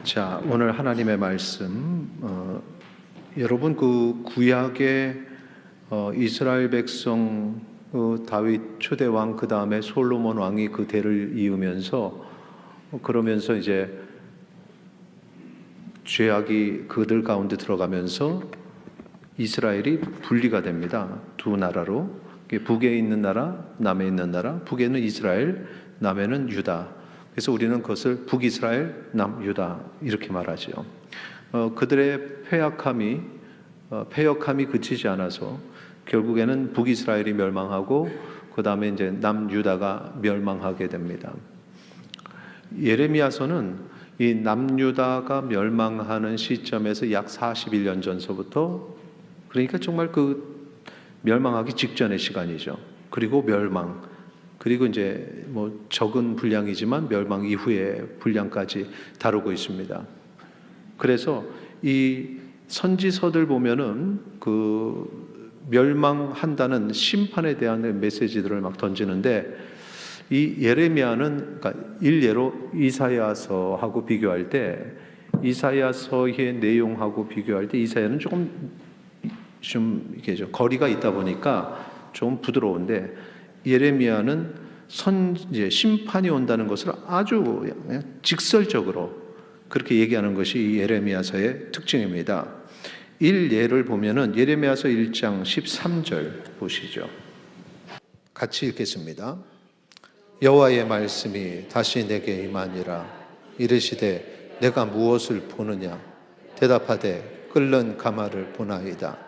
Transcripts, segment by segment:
자, 오늘 하나님의 말씀, 여러분 그 구약의 이스라엘 백성 다윗 초대 왕 그 다음에 솔로몬 왕이 그 대를 이으면서 그러면서 이제 죄악이 그들 가운데 들어가면서 이스라엘이 분리가 됩니다. 두 나라로. 북에 있는 나라, 남에 있는 나라. 북에는 이스라엘, 남에는 유다. 그래서 우리는 그것을 북이스라엘, 남유다 이렇게 말하죠. 그들의 패역함이 그치지 않아서 결국에는 북이스라엘이 멸망하고 그 다음에 이제 남유다가 멸망하게 됩니다. 예레미야서는 이 남유다가 멸망하는 시점에서 약 41년 전서부터, 그러니까 정말 그 멸망하기 직전의 시간이죠. 그리고 멸망, 그리고 이제 뭐 적은 분량이지만 멸망 이후의 분량까지 다루고 있습니다. 그래서 이 선지서들 보면은 그 멸망한다는 심판에 대한 메시지들을 막 던지는데, 이 예레미야는 그러니까 일례로 이사야서하고 비교할 때, 이사야서의 내용하고 비교할 때 이사야는 조금 좀 이렇게 좀 거리가 있다 보니까 좀 부드러운데, 예레미야는 이제 심판이 온다는 것을 아주 직설적으로 그렇게 얘기하는 것이 이 예레미야서의 특징입니다. 일예를 보면은 예레미야서 1장 13절 보시죠. 같이 읽겠습니다. 여호와의 말씀이 다시 내게 임하니라. 이르시되 내가 무엇을 보느냐? 대답하되 끓는 가마를 보나이다.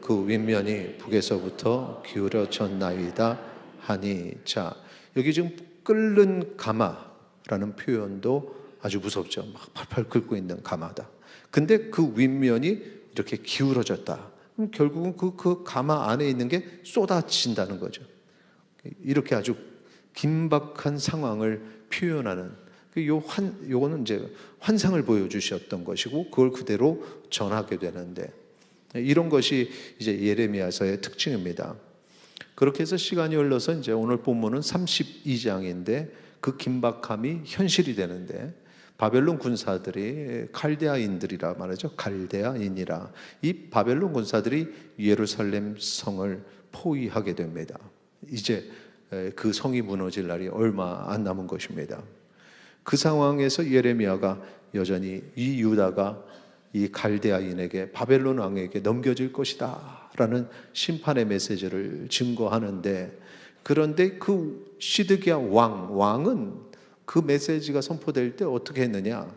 그 윗면이 북에서부터 기울어졌나이다 하니. 자, 여기 지금 끓는 가마라는 표현도 아주 무섭죠. 막 팔팔 끓고 있는 가마다. 근데 그 윗면이 이렇게 기울어졌다. 그럼 결국은 그 가마 안에 있는 게 쏟아진다는 거죠. 이렇게 아주 긴박한 상황을 표현하는, 요거는 이제 환상을 보여주셨던 것이고 그걸 그대로 전하게 되는데, 이런 것이 이제 예레미야서의 특징입니다. 그렇게 해서 시간이 흘러서 이제 오늘 본문은 32장인데 그 긴박함이 현실이 되는데, 바벨론 군사들이 칼데아인들이라 말하죠. 칼데아인이라. 이 바벨론 군사들이 예루살렘 성을 포위하게 됩니다. 이제 그 성이 무너질 날이 얼마 안 남은 것입니다. 그 상황에서 예레미야가 여전히 이 유다가 이 갈대아인에게, 바벨론 왕에게 넘겨질 것이다 라는 심판의 메시지를 증거하는데, 그런데 그 시드기야 왕은 그 메시지가 선포될 때 어떻게 했느냐?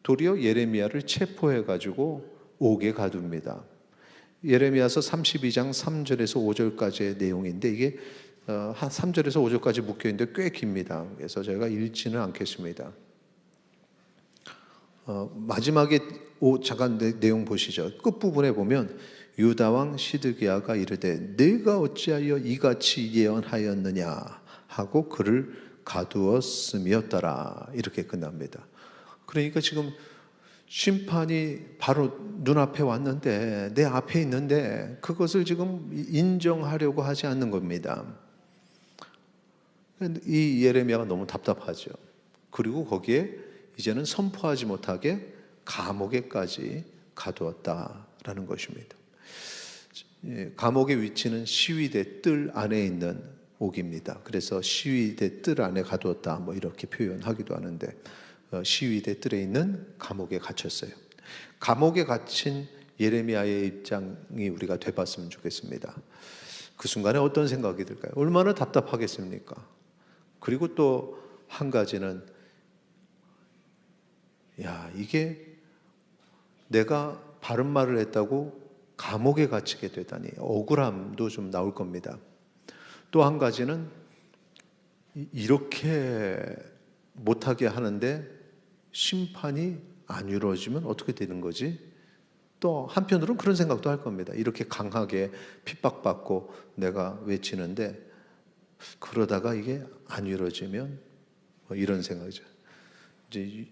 도리어 예레미야를 체포해 가지고 옥에 가둡니다. 예레미야서 32장 3절에서 5절까지의 내용인데, 이게 한 3절에서 5절까지 묶여있는데 꽤 깁니다. 그래서 제가 읽지는 않겠습니다. 마지막에 잠깐 내용 보시죠. 끝부분에 보면 유다왕 시드기야가 이르되 내가 어찌하여 이같이 예언하였느냐 하고 그를 가두었음이었더라. 이렇게 끝납니다. 그러니까 지금 심판이 바로 눈앞에 왔는데, 내 앞에 있는데 그것을 지금 인정하려고 하지 않는 겁니다. 이 예레미야가 너무 답답하죠. 그리고 거기에 이제는 선포하지 못하게 감옥에까지 가두었다라는 것입니다. 감옥의 위치는 시위대 뜰 안에 있는 옥입니다. 그래서 시위대 뜰 안에 가두었다 뭐 이렇게 표현하기도 하는데, 시위대 뜰에 있는 감옥에 갇혔어요. 감옥에 갇힌 예레미야의 입장이 우리가 돼봤으면 좋겠습니다. 그 순간에 어떤 생각이 들까요? 얼마나 답답하겠습니까? 그리고 또 한 가지는, 야, 이게 내가 바른 말을 했다고 감옥에 갇히게 되다니, 억울함도 좀 나올 겁니다. 또 한 가지는, 이렇게 못하게 하는데 심판이 안 이루어지면 어떻게 되는 거지? 또 한편으로는 그런 생각도 할 겁니다. 이렇게 강하게 핍박받고 내가 외치는데 그러다가 이게 안 이루어지면 뭐 이런 생각이죠. 이제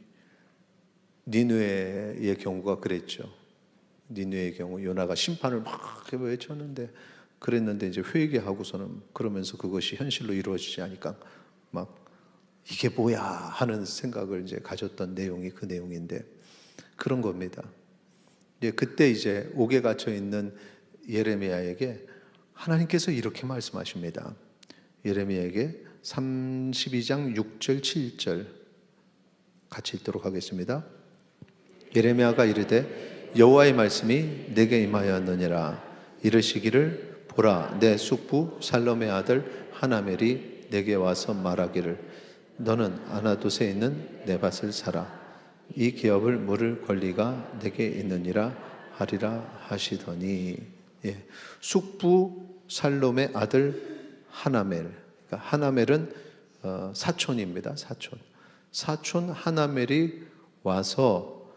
니느웨의 경우가 그랬죠. 니느웨의 경우 요나가 심판을 막 외쳤는데, 그랬는데 이제 회개하고서는 그러면서 그것이 현실로 이루어지지 않으니까 막 이게 뭐야 하는 생각을 이제 가졌던 내용이 그 내용인데 그런 겁니다. 그때 이제 옥에 갇혀 있는 예레미야에게 하나님께서 이렇게 말씀하십니다. 예레미야에게 32장 6절 7절 같이 읽도록 하겠습니다. 예레미야가 이르되 여호와의 말씀이 내게 임하였느니라. 이르시기를 보라, 내 숙부 살롬의 아들 하나멜이 내게 와서 말하기를 너는 아나돗에 있는 내 밭을 사라. 이 기업을 물을 권리가 내게 있느니라 하리라 하시더니, 숙부 살롬의 아들 하나멜, 그러니까 하나멜은 사촌입니다. 사촌 하나멜이 와서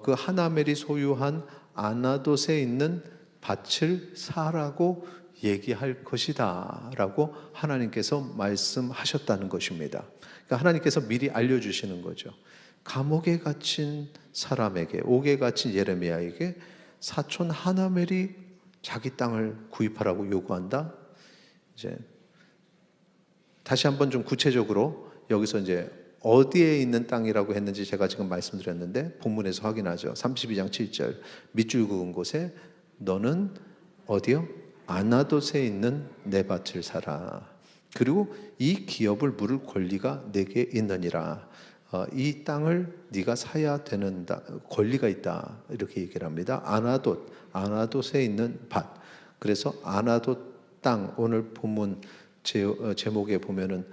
그 하나멜이 소유한 아나돗에 있는 밭을 사라고 얘기할 것이다 라고 하나님께서 말씀하셨다는 것입니다. 그러니까 하나님께서 미리 알려주시는 거죠. 감옥에 갇힌 사람에게, 옥에 갇힌 예레미야에게 사촌 하나멜이 자기 땅을 구입하라고 요구한다. 이제 다시 한번 좀 구체적으로 여기서 이제 어디에 있는 땅이라고 했는지 제가 지금 말씀드렸는데 본문에서 확인하죠. 32장 7절 밑줄 그은 곳에 너는 어디요? 아나돗에 있는 내 밭을 사라. 그리고 이 기업을 물을 권리가 내게 있느니라. 이 땅을 네가 사야 되는 권리가 있다 이렇게 얘기를 합니다. 아나돗에 있는 밭. 그래서 아나돗 땅, 오늘 본문 제목에 보면은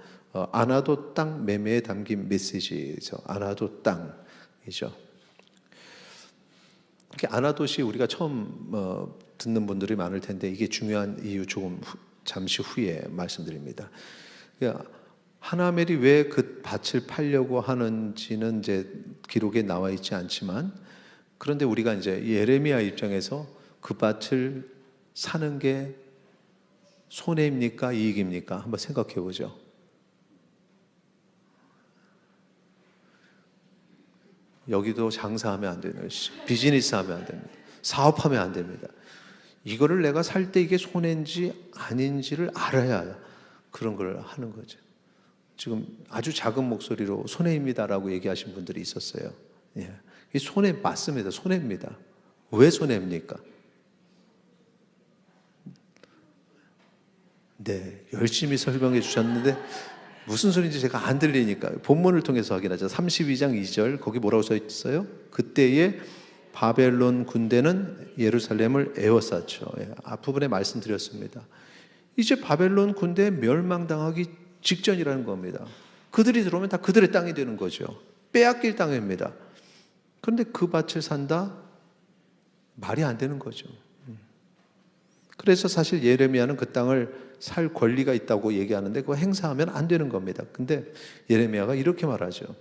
아나돗 땅 매매에 담긴 메시지죠. 아나돗 땅이죠. 아나돗이 우리가 처음 듣는 분들이 많을 텐데 이게 중요한 이유 조금 잠시 후에 말씀드립니다. 그러니까 하나멜이 왜 그 밭을 팔려고 하는지는 이제 기록에 나와 있지 않지만, 그런데 우리가 이제 예레미야 입장에서 그 밭을 사는 게 손해입니까? 이익입니까? 한번 생각해 보죠. 여기도 장사하면 안 되는, 비즈니스 하면 안 됩니다. 사업하면 안 됩니다. 이거를 내가 살 때 이게 손해인지 아닌지를 알아야 그런 걸 하는 거죠. 지금 아주 작은 목소리로 손해입니다라고 얘기하신 분들이 있었어요. 이 손해 맞습니다. 손해입니다. 왜 손해입니까? 네, 열심히 설명해 주셨는데 무슨 소리인지 제가 안 들리니까 본문을 통해서 확인하죠. 32장 2절 거기 뭐라고 써 있어요? 그때에 바벨론 군대는 예루살렘을 에워쌌죠. 앞부분에 말씀드렸습니다. 이제 바벨론 군대에 멸망당하기 직전이라는 겁니다. 그들이 들어오면 다 그들의 땅이 되는 거죠. 빼앗길 땅입니다. 그런데 그 밭을 산다? 말이 안 되는 거죠. 그래서 사실 예레미야는 그 땅을 살 권리가 있다고 얘기하는데 그거 행사하면 안 되는 겁니다. 근데 예레미야가 이렇게 말하죠.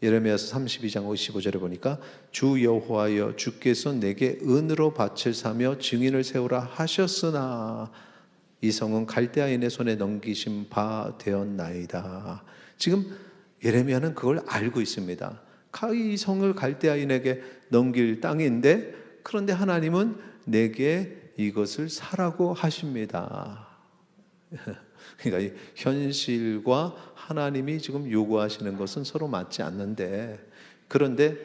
예레미야서 32장 55절에 보니까 주 여호와여 주께서 내게 은으로 밭을 사며 증인을 세우라 하셨으나 이 성은 갈대아인의 손에 넘기신 바 되었나이다. 지금 예레미야는 그걸 알고 있습니다. 이 성을 갈대아인에게 넘길 땅인데 그런데 하나님은 내게 이것을 사라고 하십니다. 그러니까 이 현실과 하나님이 지금 요구하시는 것은 서로 맞지 않는데, 그런데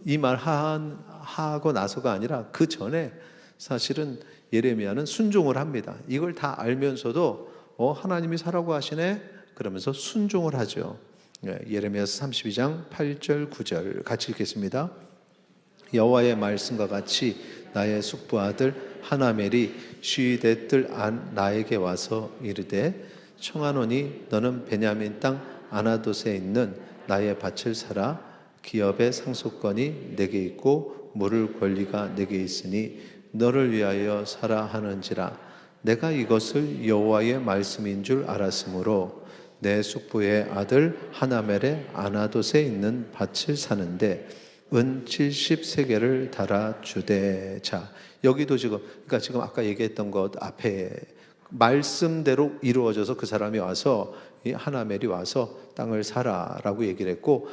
이 말 하고 나서가 아니라 그 전에 사실은 예레미야는 순종을 합니다. 이걸 다 알면서도 하나님이 사라고 하시네 그러면서 순종을 하죠. 예레미야서 32장 8절 9절 같이 읽겠습니다. 여호와의 말씀과 같이 나의 숙부 아들 하나멜이 쉬되 뜰 안 나에게 와서 이르되 청하노니 너는 베냐민 땅 아나돗에 있는 나의 밭을 사라. 기업의 상속권이 내게 있고 물을 권리가 내게 있으니 너를 위하여 사라 하는지라. 내가 이것을 여호와의 말씀인 줄 알았으므로 내 숙부의 아들 하나멜의 아나돗에 있는 밭을 사는데 은 70세겔을 달아 주되. 자, 여기도 그러니까 지금 아까 얘기했던 것 앞에 말씀대로 이루어져서 그 사람이 와서 이 하나멜이 와서 땅을 사라라고 얘기를 했고,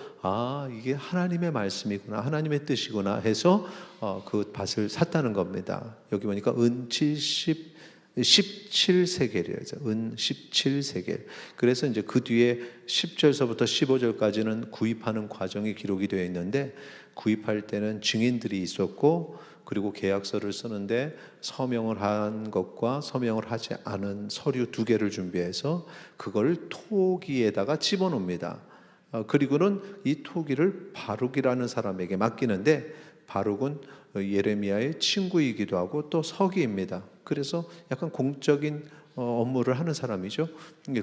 이게 하나님의 말씀이구나, 하나님의 뜻이구나 해서 그 밭을 샀다는 겁니다. 여기 보니까 은 70 17세겔이죠. 은 17세겔. 그래서 이제 그 뒤에 10절서부터 15절까지는 구입하는 과정이 기록이 되어 있는데, 구입할 때는 증인들이 있었고, 그리고 계약서를 쓰는데 서명을 한 것과 서명을 하지 않은 서류 2개를 준비해서 그걸 토기에다가 집어넣습니다. 그리고는 이 토기를 바룩이라는 사람에게 맡기는데, 바룩은 예레미야의 친구이기도 하고 또 서기입니다. 그래서 약간 공적인 업무를 하는 사람이죠.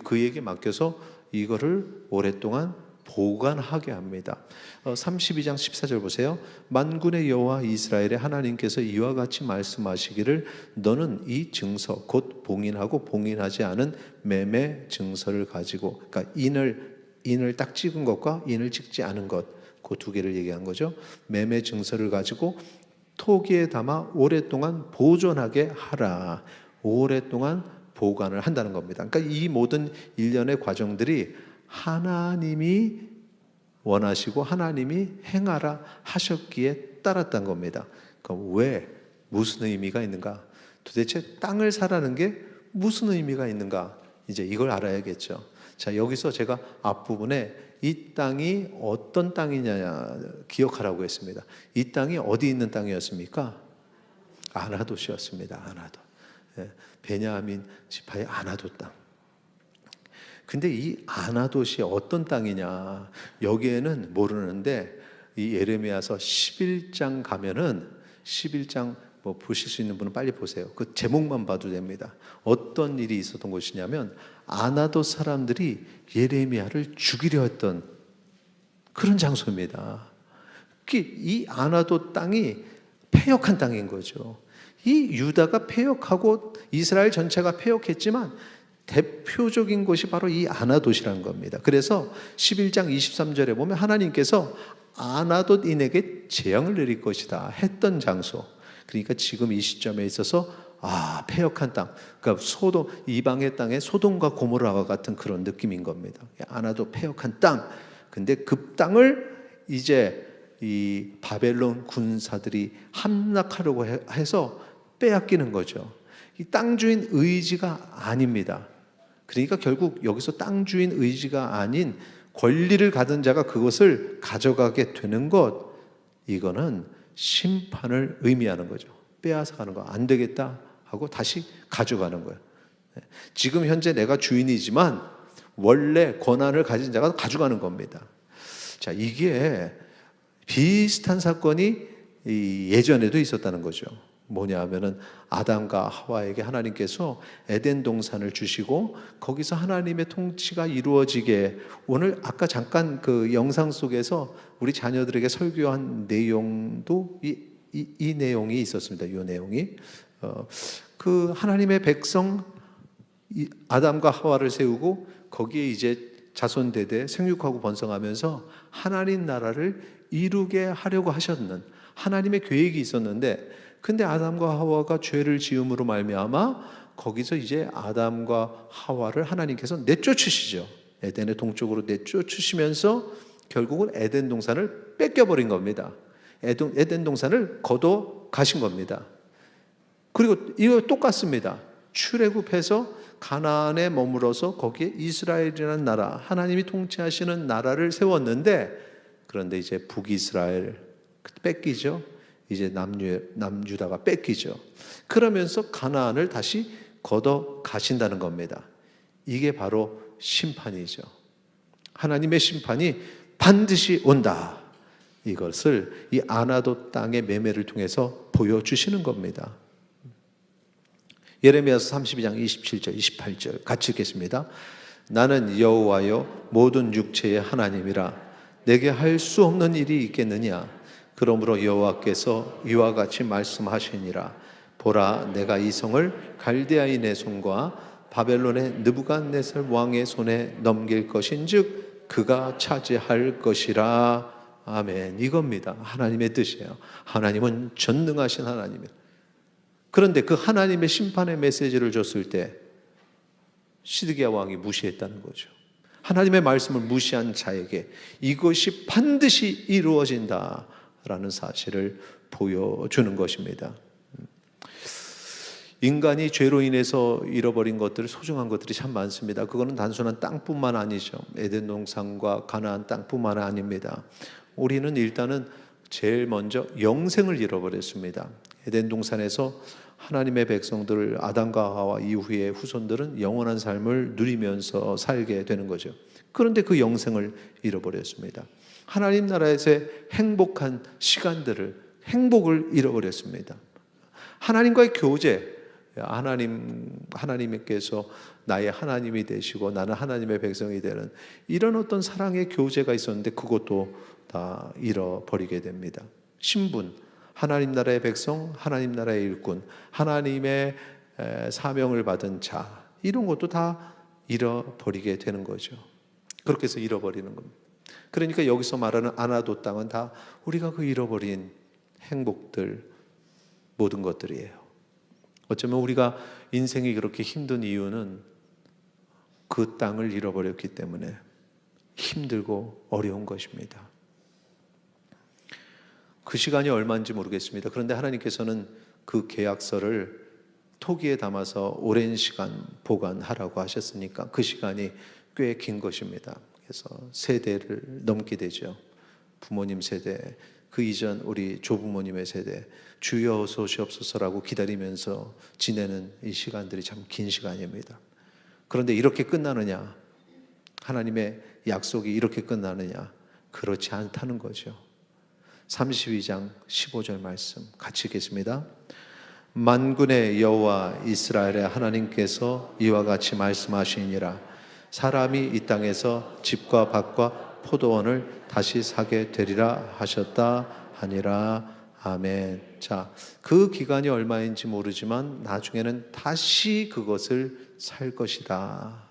그에게 맡겨서 이거를 오랫동안 보관하게 합니다. 32장 14절 보세요. 만군의 여호와 이스라엘의 하나님께서 이와 같이 말씀하시기를 너는 이 증서 곧 봉인하고 봉인하지 않은 매매 증서를 가지고, 그러니까 인을 딱 찍은 것과 인을 찍지 않은 것, 그 2개를 얘기한 거죠. 매매 증서를 가지고 토기에 담아 오랫동안 보존하게 하라. 오랫동안 보관을 한다는 겁니다. 그러니까 이 모든 일련의 과정들이 하나님이 원하시고 하나님이 행하라 하셨기에 따랐던 겁니다. 그럼 왜? 무슨 의미가 있는가? 도대체 땅을 사라는 게 무슨 의미가 있는가? 이제 이걸 알아야겠죠. 자, 여기서 제가 앞부분에 이 땅이 어떤 땅이냐 기억하라고 했습니다. 이 땅이 어디 있는 땅이었습니까? 아나돗이었습니다. 아나돗. 베냐민 지파의 아나돗 땅. 근데 이 아나돗이 어떤 땅이냐, 여기에는 모르는데 이 예레미야서 11장 가면은 11장 뭐 보실 수 있는 분은 빨리 보세요. 그 제목만 봐도 됩니다. 어떤 일이 있었던 곳이냐면 아나돗 사람들이 예레미야를 죽이려 했던 그런 장소입니다. 이 아나돗 땅이 패역한 땅인 거죠. 이 유다가 패역하고 이스라엘 전체가 패역했지만 대표적인 곳이 바로 이 아나돗이라는 겁니다. 그래서 11장 23절에 보면 하나님께서 아나돗인에게 재앙을 내릴 것이다 했던 장소. 그러니까 지금 이 시점에 있어서 패역한 땅, 그러니까 소돔, 이방의 땅에 소돔과 고모라와 같은 그런 느낌인 겁니다. 아나돗 패역한 땅. 근데 그 땅을 이제 이 바벨론 군사들이 함락하려고 해서 빼앗기는 거죠. 이 땅 주인 의지가 아닙니다. 그러니까 결국 여기서 땅 주인 의지가 아닌 권리를 가진 자가 그것을 가져가게 되는 것, 이거는 심판을 의미하는 거죠. 빼앗아 가는 거 안 되겠다 하고 다시 가져가는 거예요. 지금 현재 내가 주인이지만 원래 권한을 가진 자가 가져가는 겁니다. 자, 이게 비슷한 사건이 예전에도 있었다는 거죠. 뭐냐 하면은 아담과 하와에게 하나님께서 에덴 동산을 주시고 거기서 하나님의 통치가 이루어지게, 오늘 아까 잠깐 그 영상 속에서 우리 자녀들에게 설교한 내용도 이 내용이 있었습니다. 이 내용이 그 하나님의 백성 아담과 하와를 세우고 거기에 이제 자손대대 생육하고 번성하면서 하나님 나라를 이루게 하려고 하셨는 하나님의 계획이 있었는데, 근데 아담과 하와가 죄를 지음으로 말미암아 거기서 이제 아담과 하와를 하나님께서 내쫓으시죠. 에덴의 동쪽으로 내쫓으시면서 결국은 에덴 동산을 뺏겨버린 겁니다. 에덴 동산을 걷어 가신 겁니다. 그리고 이거 똑같습니다. 출애굽해서 가나안에 머물어서 거기에 이스라엘이라는 나라, 하나님이 통치하시는 나라를 세웠는데, 그런데 이제 북이스라엘 뺏기죠. 이제 남유다가 뺏기죠. 그러면서 가나안을 다시 걷어 가신다는 겁니다. 이게 바로 심판이죠. 하나님의 심판이 반드시 온다. 이것을 이 아나돗 땅의 매매를 통해서 보여주시는 겁니다. 예레미야서 32장 27절 28절 같이 읽겠습니다. 나는 여호와여 모든 육체의 하나님이라 내게 할 수 없는 일이 있겠느냐. 그러므로 여호와께서 이와 같이 말씀하시니라. 보라, 내가 이 성을 갈대아인의 손과 바벨론의 느부갓네살 왕의 손에 넘길 것인즉 그가 차지할 것이라. 아멘. 이겁니다. 하나님의 뜻이에요. 하나님은 전능하신 하나님이에요. 그런데 그 하나님의 심판의 메시지를 줬을 때 시드기야 왕이 무시했다는 거죠. 하나님의 말씀을 무시한 자에게 이것이 반드시 이루어진다라는 사실을 보여주는 것입니다. 인간이 죄로 인해서 잃어버린 것들, 소중한 것들이 참 많습니다. 그거는 단순한 땅뿐만 아니죠. 에덴 동산과 가나안 땅뿐만 아닙니다. 우리는 일단은 제일 먼저 영생을 잃어버렸습니다. 에덴 동산에서 하나님의 백성들, 아담과 하와 이후의 후손들은 영원한 삶을 누리면서 살게 되는 거죠. 그런데 그 영생을 잃어버렸습니다. 하나님 나라에서의 행복한 시간들을, 행복을 잃어버렸습니다. 하나님과의 교제, 하나님께서 나의 하나님이 되시고 나는 하나님의 백성이 되는 이런 어떤 사랑의 교제가 있었는데 그것도 다 잃어버리게 됩니다. 신분, 하나님 나라의 백성, 하나님 나라의 일꾼, 하나님의 사명을 받은 자, 이런 것도 다 잃어버리게 되는 거죠. 그렇게 해서 잃어버리는 겁니다. 그러니까 여기서 말하는 아나도 땅은 다 우리가 그 잃어버린 행복들, 모든 것들이에요. 어쩌면 우리가 인생이 그렇게 힘든 이유는 그 땅을 잃어버렸기 때문에 힘들고 어려운 것입니다. 그 시간이 얼마인지 모르겠습니다. 그런데 하나님께서는 그 계약서를 토기에 담아서 오랜 시간 보관하라고 하셨으니까 그 시간이 꽤 긴 것입니다. 그래서 세대를 넘게 되죠. 부모님 세대, 그 이전 우리 조부모님의 세대, 주여 어서 오시옵소서라고 기다리면서 지내는 이 시간들이 참 긴 시간입니다. 그런데 이렇게 끝나느냐? 하나님의 약속이 이렇게 끝나느냐? 그렇지 않다는 거죠. 32장 15절 말씀 같이 읽겠습니다. 만군의 여호와 이스라엘의 하나님께서 이와 같이 말씀하시니라. 사람이 이 땅에서 집과 밭과 포도원을 다시 사게 되리라 하셨다 하니라. 아멘. 자, 그 기간이 얼마인지 모르지만 나중에는 다시 그것을 살 것이다.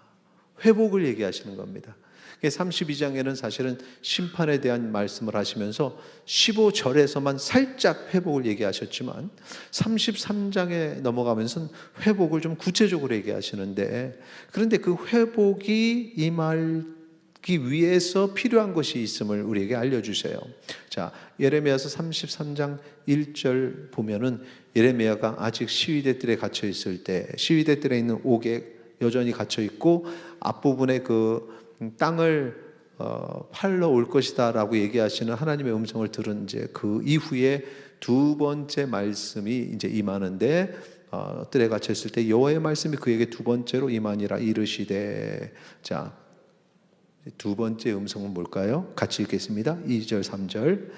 회복을 얘기하시는 겁니다. 32장에는 사실은 심판에 대한 말씀을 하시면서 15절에서만 살짝 회복을 얘기하셨지만 33장에 넘어가면서 회복을 좀 구체적으로 얘기하시는데, 그런데 그 회복이 임하기 위해서 필요한 것이 있음을 우리에게 알려주세요. 자, 예레미야서 33장 1절 보면은 예레미야가 아직 시위대 뜰에 갇혀 있을 때, 시위대 뜰에 있는 옥에 여전히 갇혀 있고 앞부분에 그 땅을 팔러 올 것이다 라고 얘기하시는 하나님의 음성을 들은 이제 그 이후에 두 번째 말씀이 이제 임하는데, 뜰에 갇혀 있을 때 여호와의 말씀이 그에게 두 번째로 임하니라 이르시되. 자, 두 번째 음성은 뭘까요? 같이 읽겠습니다. 2절 3절.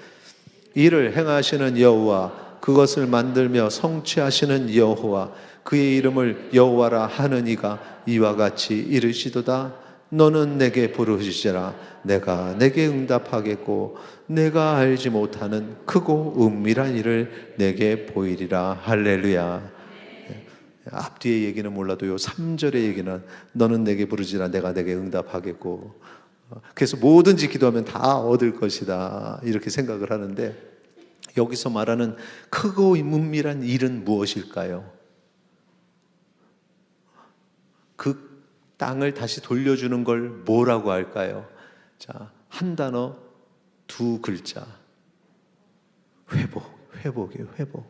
이를 행하시는 여호와, 그것을 만들며 성취하시는 여호와, 그의 이름을 여호와라 하는 이가 이와 같이 이르시도다. 너는 내게 부르짖으라. 내가 내게 응답하겠고 내가 알지 못하는 크고 은밀한 일을 내게 보이리라. 할렐루야. 앞뒤의 얘기는 몰라도 요 3절의 얘기는 너는 내게 부르짖으라. 내가 내게 응답하겠고, 그래서 뭐든지 기도하면 다 얻을 것이다 이렇게 생각을 하는데, 여기서 말하는 크고 은밀한 일은 무엇일까요? 그 땅을 다시 돌려주는 걸 뭐라고 할까요? 자, 한 단어, 두 글자. 회복이에요, 회복.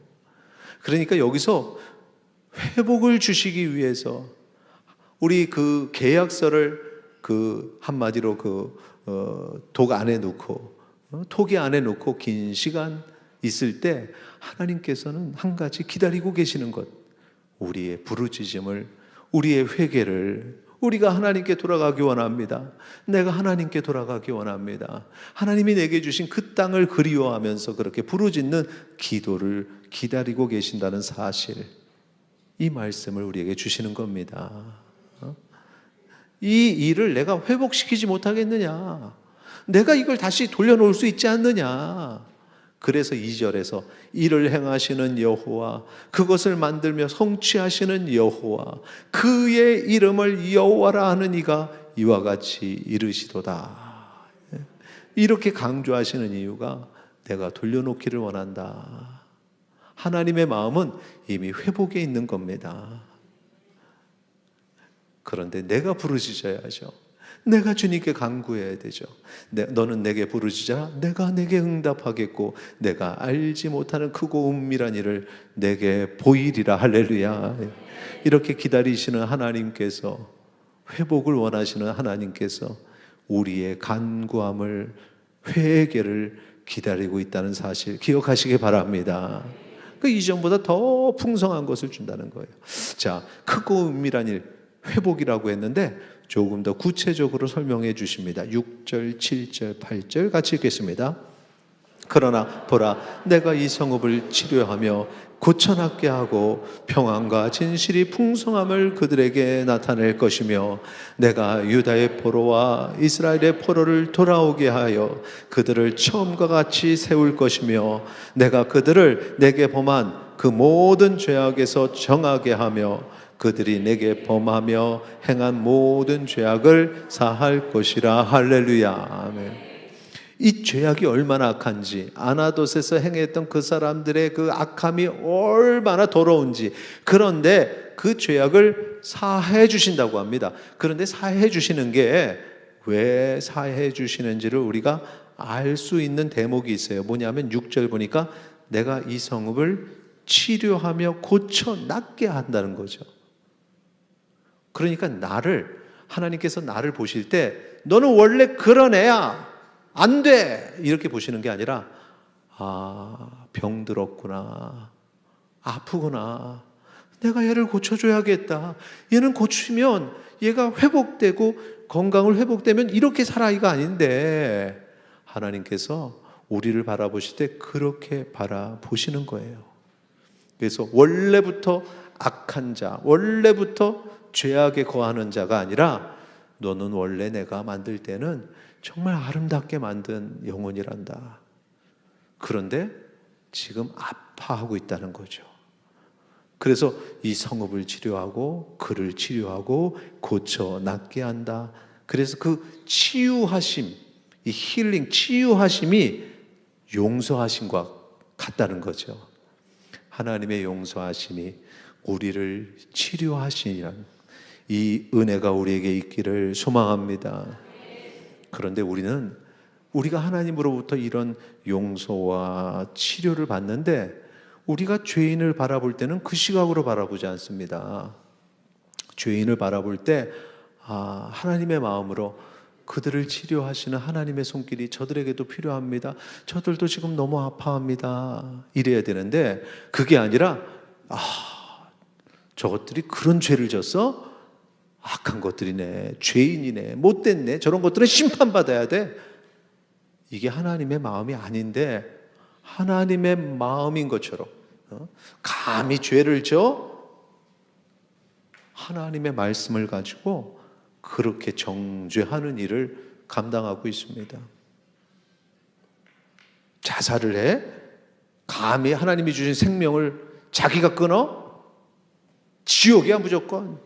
그러니까 여기서 회복을 주시기 위해서 우리 그 계약서를 그 한마디로 독 안에 놓고, 토기 안에 놓고 긴 시간 있을 때 하나님께서는 한 가지 기다리고 계시는 것. 우리의 부르짖음을, 우리의 회개를, 우리가 하나님께 돌아가기 원합니다. 내가 하나님께 돌아가기 원합니다. 하나님이 내게 주신 그 땅을 그리워하면서 그렇게 부르짖는 기도를 기다리고 계신다는 사실, 이 말씀을 우리에게 주시는 겁니다. 이 일을 내가 회복시키지 못하겠느냐? 내가 이걸 다시 돌려놓을 수 있지 않느냐? 그래서 2절에서 이를 행하시는 여호와, 그것을 만들며 성취하시는 여호와, 그의 이름을 여호와라 하는 이가 이와 같이 이르시도다. 이렇게 강조하시는 이유가 내가 돌려놓기를 원한다. 하나님의 마음은 이미 회복에 있는 겁니다. 그런데 내가 부르짖어야죠. 내가 주님께 간구해야 되죠. 너는 내게 부르짖으라 내가 내게 응답하겠고 내가 알지 못하는 크고 은밀한 일을 내게 보이리라. 할렐루야. 이렇게 기다리시는 하나님께서, 회복을 원하시는 하나님께서 우리의 간구함을, 회개를 기다리고 있다는 사실 기억하시기 바랍니다. 그 이전보다 더 풍성한 것을 준다는 거예요. 자, 크고 은밀한 일, 회복이라고 했는데 조금 더 구체적으로 설명해 주십니다. 6절, 7절, 8절 같이 읽겠습니다. 그러나 보라, 내가 이 성읍을 치료하며 고쳐낫게 하고 평안과 진실이 풍성함을 그들에게 나타낼 것이며 내가 유다의 포로와 이스라엘의 포로를 돌아오게 하여 그들을 처음과 같이 세울 것이며 내가 그들을 내게 범한 그 모든 죄악에서 정하게 하며 그들이 내게 범하며 행한 모든 죄악을 사할 것이라. 할렐루야. 아멘. 이 죄악이 얼마나 악한지, 아나돗에서 행했던 그 사람들의 그 악함이 얼마나 더러운지, 그런데 그 죄악을 사해 주신다고 합니다. 그런데 사해 주시는 게 왜 사해 주시는지를 우리가 알 수 있는 대목이 있어요. 뭐냐면 6절 보니까 내가 이 성읍을 치료하며 고쳐 낫게 한다는 거죠. 그러니까 하나님께서 나를 보실 때 너는 원래 그런 애야, 안 돼, 이렇게 보시는 게 아니라 병들었구나, 아프구나, 내가 얘를 고쳐줘야겠다, 얘는 고치면 얘가 회복되고 건강을 회복되면 이렇게 살아이가 아닌데, 하나님께서 우리를 바라보실 때 그렇게 바라보시는 거예요. 그래서 원래부터 악한 자, 원래부터 죄악에 거하는 자가 아니라 너는 원래 내가 만들 때는 정말 아름답게 만든 영혼이란다. 그런데 지금 아파하고 있다는 거죠. 그래서 이 성읍을 치료하고 그를 치료하고 고쳐 낫게 한다. 그래서 그 치유하심, 이 힐링, 치유하심이 용서하심과 같다는 거죠. 하나님의 용서하심이 우리를 치료하시는 이 은혜가 우리에게 있기를 소망합니다. 그런데 우리가 하나님으로부터 이런 용서와 치료를 받는데 우리가 죄인을 바라볼 때는 그 시각으로 바라보지 않습니다. 죄인을 바라볼 때 하나님의 마음으로 그들을 치료하시는 하나님의 손길이 저들에게도 필요합니다. 저들도 지금 너무 아파합니다. 이래야 되는데 그게 아니라 저것들이 그런 죄를 졌어? 악한 것들이네, 죄인이네, 못됐네, 저런 것들은 심판받아야 돼. 이게 하나님의 마음이 아닌데 하나님의 마음인 것처럼 감히 죄를 져 하나님의 말씀을 가지고 그렇게 정죄하는 일을 감당하고 있습니다. 자살을 해? 감히 하나님이 주신 생명을 자기가 끊어? 지옥이야 무조건.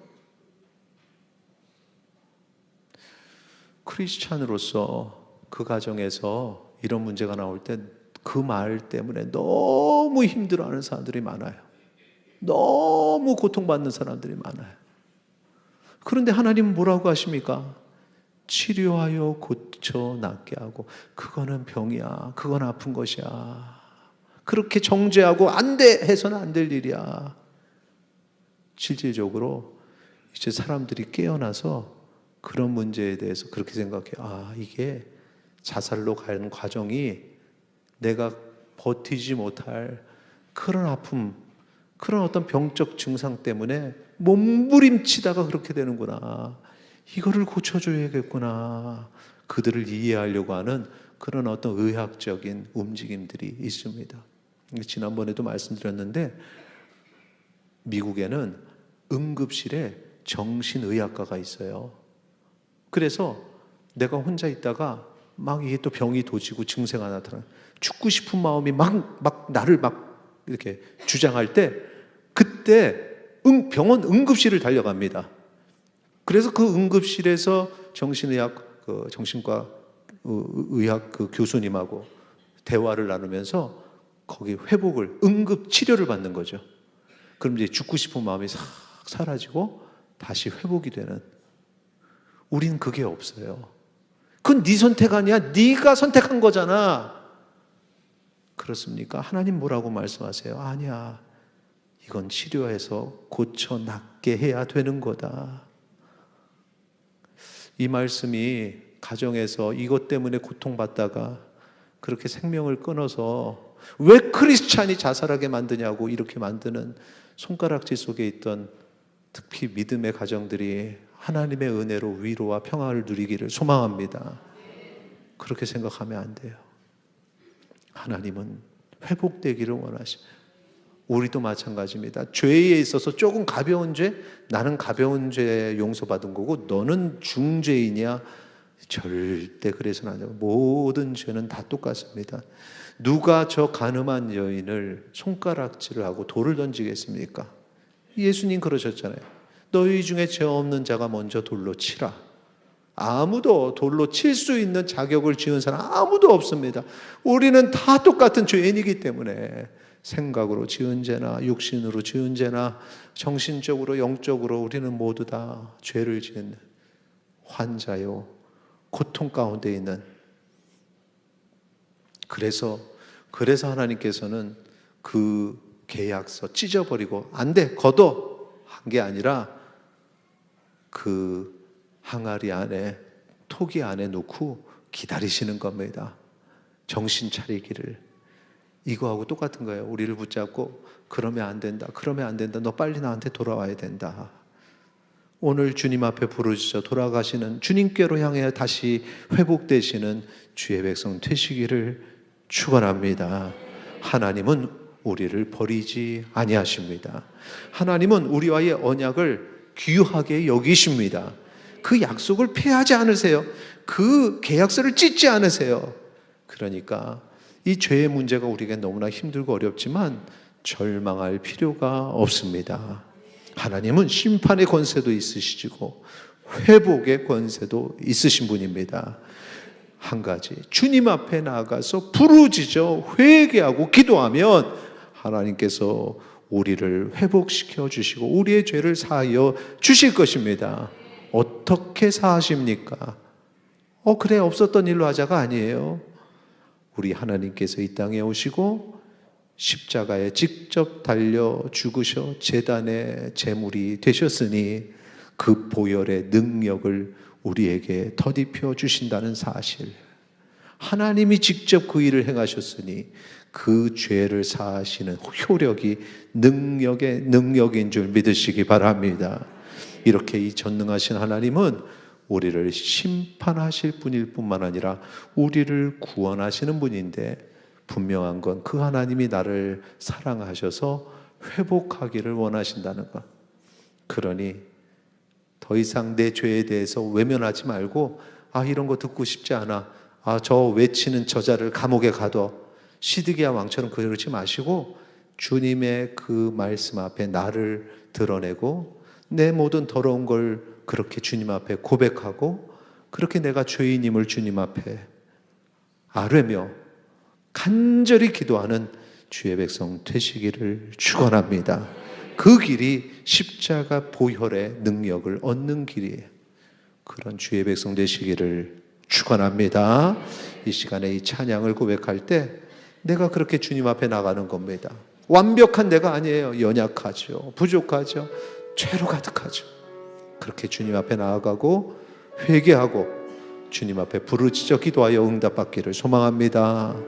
크리스찬으로서 그 가정에서 이런 문제가 나올 때 그 말 때문에 너무 힘들어하는 사람들이 많아요. 너무 고통받는 사람들이 많아요. 그런데 하나님은 뭐라고 하십니까? 치료하여 고쳐 낫게 하고, 그거는 병이야, 그건 아픈 것이야, 그렇게 정죄하고 안 돼 해서는 안 될 일이야. 실질적으로 이제 사람들이 깨어나서 그런 문제에 대해서 그렇게 생각해요. 이게 자살로 가는 과정이 내가 버티지 못할 그런 아픔, 그런 어떤 병적 증상 때문에 몸부림치다가 그렇게 되는구나, 이거를 고쳐줘야겠구나, 그들을 이해하려고 하는 그런 어떤 의학적인 움직임들이 있습니다. 지난번에도 말씀드렸는데 미국에는 응급실에 정신의학과가 있어요. 그래서 내가 혼자 있다가 막 이게 또 병이 도지고 증세가 나타나, 죽고 싶은 마음이 막 나를 막 이렇게 주장할 때, 그때 병원 응급실을 달려갑니다. 그래서 그 응급실에서 정신과 의학 그 교수님하고 대화를 나누면서 거기 회복을, 응급 치료를 받는 거죠. 그럼 이제 죽고 싶은 마음이 싹 사라지고 다시 회복이 되는. 우린 그게 없어요. 그건 네 선택 아니야. 네가 선택한 거잖아. 그렇습니까? 하나님 뭐라고 말씀하세요? 아니야. 이건 치료해서 고쳐 낫게 해야 되는 거다. 이 말씀이 가정에서 이것 때문에 고통받다가 그렇게 생명을 끊어서 왜 크리스찬이 자살하게 만드냐고 이렇게 만드는 손가락질 속에 있던 특히 믿음의 가정들이 하나님의 은혜로 위로와 평화를 누리기를 소망합니다. 그렇게 생각하면 안 돼요. 하나님은 회복되기를 원하십니다. 우리도 마찬가지입니다. 죄에 있어서 조금 가벼운 죄, 나는 가벼운 죄 용서받은 거고 너는 중죄이냐? 절대 그래서는 안 돼요. 모든 죄는 다 똑같습니다. 누가 저 가늠한 여인을 손가락질을 하고 돌을 던지겠습니까? 예수님 그러셨잖아요. 너희 중에 죄 없는 자가 먼저 돌로 치라. 아무도 돌로 칠 수 있는 자격을 지은 사람 아무도 없습니다. 우리는 다 똑같은 죄인이기 때문에 생각으로 지은 죄나 육신으로 지은 죄나 정신적으로 영적으로 우리는 모두 다 죄를 지은 환자요, 고통 가운데 있는. 그래서 하나님께서는 그 계약서 찢어버리고 안 돼, 걷어 한 게 아니라 그 항아리 안에, 토기 안에 놓고 기다리시는 겁니다. 정신 차리기를. 이거하고 똑같은 거예요. 우리를 붙잡고 그러면 안 된다, 그러면 안 된다, 너 빨리 나한테 돌아와야 된다. 오늘 주님 앞에 부르짖어 돌아가시는, 주님께로 향해 다시 회복되시는 주의 백성 되시기를 축원합니다. 하나님은 우리를 버리지 아니하십니다. 하나님은 우리와의 언약을 귀하게 여기십니다. 그 약속을 폐하지 않으세요. 그 계약서를 찢지 않으세요. 그러니까 이 죄의 문제가 우리에게 너무나 힘들고 어렵지만 절망할 필요가 없습니다. 하나님은 심판의 권세도 있으시고 회복의 권세도 있으신 분입니다. 한 가지, 주님 앞에 나아가서 부르짖어 회개하고 기도하면 하나님께서 우리를 회복시켜 주시고 우리의 죄를 사하여 주실 것입니다. 어떻게 사하십니까? 그래, 없었던 일로 하자가 아니에요. 우리 하나님께서 이 땅에 오시고 십자가에 직접 달려 죽으셔 제단의 제물이 되셨으니 그 보혈의 능력을 우리에게 덧입혀 주신다는 사실, 하나님이 직접 그 일을 행하셨으니 그 죄를 사하시는 효력이 능력의 능력인 줄 믿으시기 바랍니다. 이렇게 이 전능하신 하나님은 우리를 심판하실 분일 뿐만 아니라 우리를 구원하시는 분인데, 분명한 건 그 하나님이 나를 사랑하셔서 회복하기를 원하신다는 것. 그러니 더 이상 내 죄에 대해서 외면하지 말고, 이런 거 듣고 싶지 않아, 저 외치는 저자를 감옥에 가둬, 시드기야 왕처럼 그러지 마시고 주님의 그 말씀 앞에 나를 드러내고 내 모든 더러운 걸 그렇게 주님 앞에 고백하고, 그렇게 내가 죄인임을 주님 앞에 아뢰며 간절히 기도하는 주의 백성 되시기를 축원합니다. 그 길이 십자가 보혈의 능력을 얻는 길이에요. 그런 주의 백성 되시기를 축원합니다. 이 시간에 이 찬양을 고백할 때 내가 그렇게 주님 앞에 나가는 겁니다. 완벽한 내가 아니에요. 연약하죠, 부족하죠, 죄로 가득하죠. 그렇게 주님 앞에 나아가고 회개하고 주님 앞에 부르짖어 기도하여 응답받기를 소망합니다.